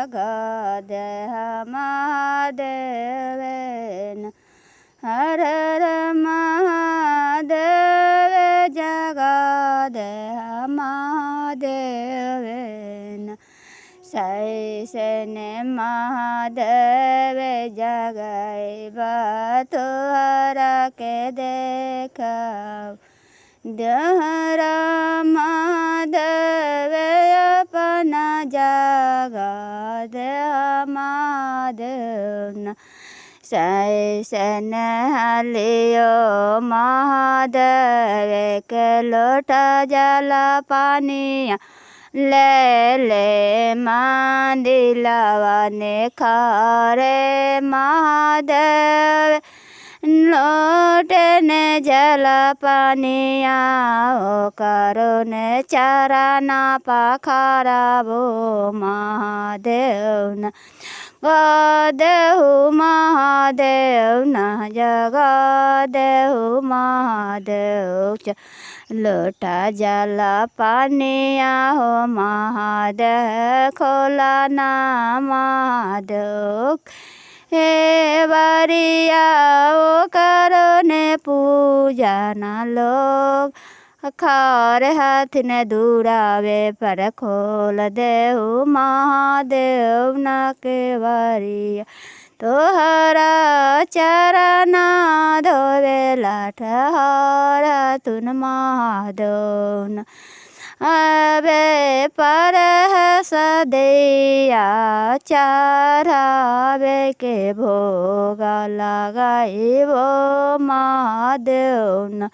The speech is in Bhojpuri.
जगद महादेव हर हर महादेव जगद महादेव सैसन महादेव जगैब तोहरा के देखब देहरा महादेव अपना जगद महादेव सैसन हलियो महादेव के लोटा जल पानिया ले ले मांदिलवा ने खारे महादेव लोटने जल पानिया करो ने चरना पखारा वो महादेव न गदेहु महादेव न जगदेहु महादेव लोटा जल पानिया हो महादेव खोला ना महादेव हे बरिया ओ करो ने पूजा ना लोग खार हाथ ने दूरावे पर खोल देहु महादेव न के बरिया तोहरा चरना धोवेला ठहर तुन महादेव अबे पर सदैया चढ़ावे के भोग लगाई वो महादेव